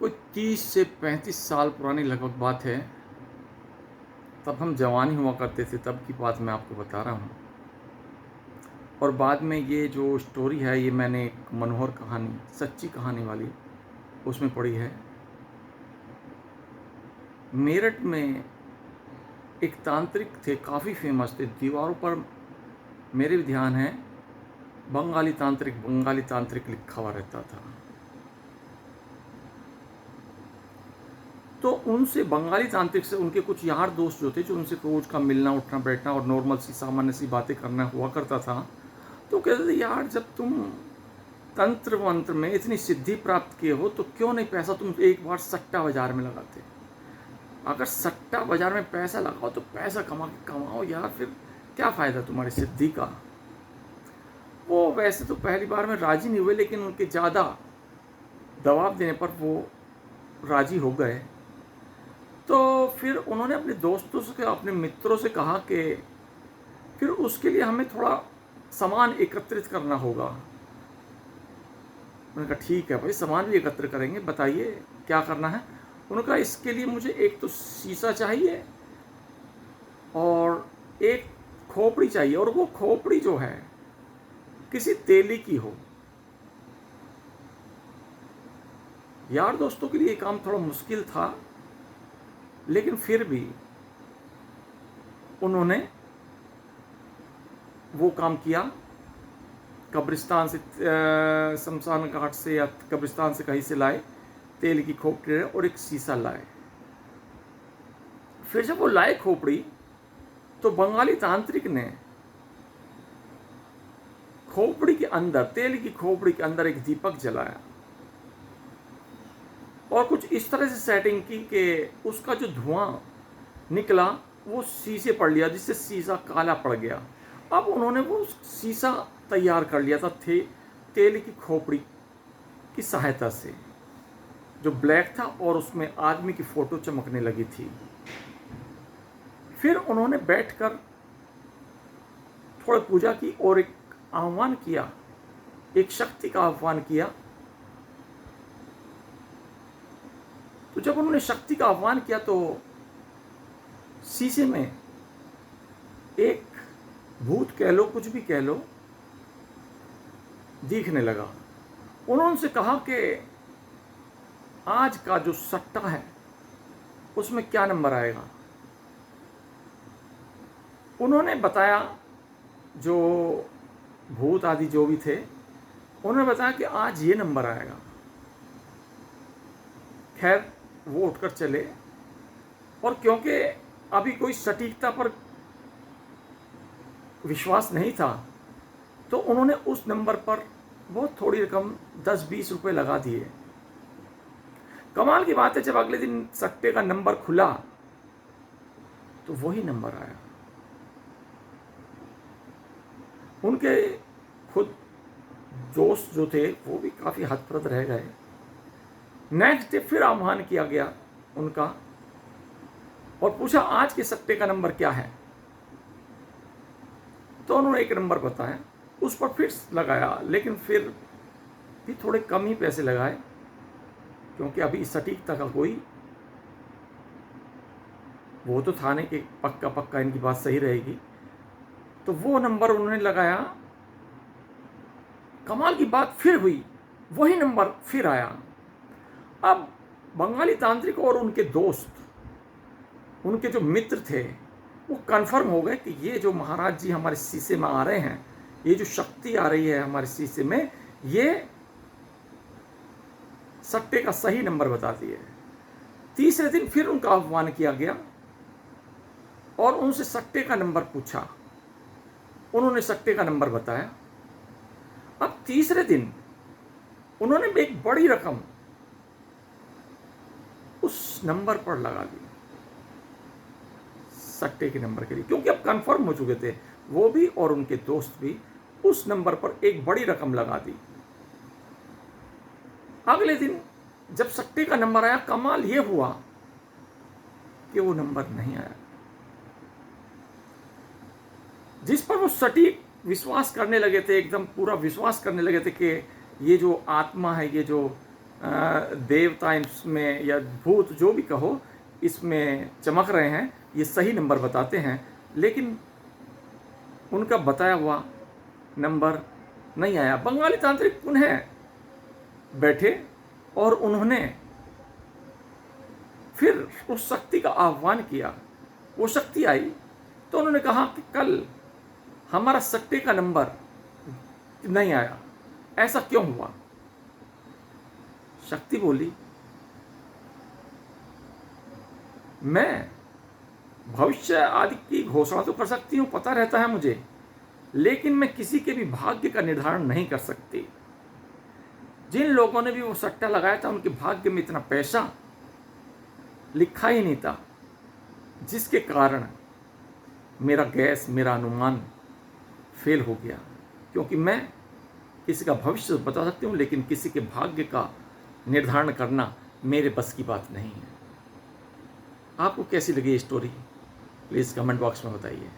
कोई 30 से 35 साल पुरानी लगभग बात है। तब हम जवान ही हुआ करते थे, तब की बात मैं आपको बता रहा हूँ। और बाद में ये जो स्टोरी है ये मैंने एक मनोहर कहानी, सच्ची कहानी वाली उसमें पढ़ी है। मेरठ में एक तांत्रिक थे, काफ़ी फेमस थे। दीवारों पर मेरे भी ध्यान है, बंगाली तांत्रिक लिखा हुआ रहता था। तो उनसे, बंगाली तांत्रिक से उनके कुछ यार दोस्त जो थे, जो उनसे रोज का मिलना उठना बैठना और नॉर्मल सी सामान्य सी बातें करना हुआ करता था। तो कहते थे, यार जब तुम तंत्र मंत्र में इतनी सिद्धि प्राप्त किए हो तो क्यों नहीं पैसा तुम एक बार सट्टा बाजार में लगाते। अगर सट्टा बाजार में पैसा लगाओ तो पैसा कमाओ यार, फिर क्या फ़ायदा तुम्हारी सिद्धि का। वो वैसे तो पहली बार में राजी नहीं हुए, लेकिन उनके ज़्यादा दबाव देने पर वो राजी हो गए। तो फिर उन्होंने अपने दोस्तों से, अपने मित्रों से कहा कि फिर उसके लिए हमें थोड़ा सामान एकत्रित करना होगा। उन्होंने कहा ठीक है भाई, सामान भी एकत्र करेंगे, बताइए क्या करना है। उन्होंने कहा इसके लिए मुझे एक तो शीशा चाहिए और एक खोपड़ी चाहिए, और वो खोपड़ी जो है किसी तेली की हो। यार दोस्तों के लिए ये काम थोड़ा मुश्किल था, लेकिन फिर भी उन्होंने वो काम किया। कब्रिस्तान से, शमशान घाट से या कब्रिस्तान से कहीं से लाए तेल की खोपड़ी और एक शीशा लाए। फिर जब वो लाए खोपड़ी, तो बंगाली तांत्रिक ने खोपड़ी के अंदर, तेल की खोपड़ी के अंदर एक दीपक जलाया और कुछ इस तरह से सेटिंग की कि उसका जो धुआं निकला वो शीशे पड़ लिया, जिससे शीशा काला पड़ गया। अब उन्होंने वो शीशा तैयार कर लिया था तेल की खोपड़ी की सहायता से, जो ब्लैक था और उसमें आदमी की फोटो चमकने लगी थी। फिर उन्होंने बैठकर थोड़ी पूजा की और एक आह्वान किया, एक शक्ति का आह्वान किया। तो जब उन्होंने शक्ति का आह्वान किया तो शीशे में एक भूत कह लो, कुछ भी कह लो, दिखने लगा। उन्होंने उनसे कहा कि आज का जो सट्टा है उसमें क्या नंबर आएगा। उन्होंने बताया, जो भूत आदि जो भी थे, उन्होंने बताया कि आज ये नंबर आएगा। खैर वो उठकर चले, और क्योंकि अभी कोई सटीकता पर विश्वास नहीं था, तो उन्होंने उस नंबर पर बहुत थोड़ी रकम 10-20 रुपए लगा दिए। कमाल की बात है, जब अगले दिन सट्टे का नंबर खुला तो वही नंबर आया। उनके खुद दोस्त जो थे वो भी काफ़ी हतप्रभ रह गए। नेक्स्ट डे फिर आह्वान किया गया उनका और पूछा आज के सट्टे का नंबर क्या है। तो उन्होंने एक नंबर बताया, उस पर फिर लगाया, लेकिन फिर भी थोड़े कम ही पैसे लगाए, क्योंकि अभी सटीकता का कोई वो तो था नहीं कि पक्का इनकी बात सही रहेगी। तो वो नंबर उन्होंने लगाया। कमाल की बात फिर हुई, वही नंबर फिर आया। अब बंगाली तांत्रिक और उनके दोस्त, उनके जो मित्र थे, वो कंफर्म हो गए कि ये जो महाराज जी हमारे शीशे में आ रहे हैं, ये जो शक्ति आ रही है हमारे शीशे में, ये सट्टे का सही नंबर बताती है। तीसरे दिन फिर उनका आह्वान किया गया और उनसे सट्टे का नंबर पूछा। उन्होंने सट्टे का नंबर बताया। अब तीसरे दिन उन्होंने एक बड़ी रकम उस नंबर पर लगा दी, सट्टे के नंबर के लिए, क्योंकि अब कंफर्म हो चुके थे वो भी और उनके दोस्त भी। उस नंबर पर एक बड़ी रकम लगा दी। अगले दिन जब सट्टे का नंबर आया, कमाल यह हुआ कि वो नंबर नहीं आया जिस पर वो सटीक विश्वास करने लगे थे, एकदम पूरा विश्वास करने लगे थे कि ये जो आत्मा है, ये जो देवता इसमें या भूत जो भी कहो इसमें चमक रहे हैं, ये सही नंबर बताते हैं, लेकिन उनका बताया हुआ नंबर नहीं आया। बंगाली तांत्रिक पुनः बैठे और उन्होंने फिर उस शक्ति का आह्वान किया। वो शक्ति आई तो उन्होंने कहा कि कल हमारा सट्टे का नंबर नहीं आया, ऐसा क्यों हुआ? शक्ति बोली, मैं भविष्य आदि की घोषणा तो कर सकती हूँ, पता रहता है मुझे, लेकिन मैं किसी के भी भाग्य का निर्धारण नहीं कर सकती। जिन लोगों ने भी वो सट्टा लगाया था उनके भाग्य में इतना पैसा लिखा ही नहीं था, जिसके कारण मेरा गैस, मेरा अनुमान फेल हो गया। क्योंकि मैं किसी का भविष्य बता सकती हूँ, लेकिन किसी के भाग्य का निर्धारण करना मेरे बस की बात नहीं है। आपको कैसी लगी ये स्टोरी? प्लीज़ कमेंट बॉक्स में बताइए।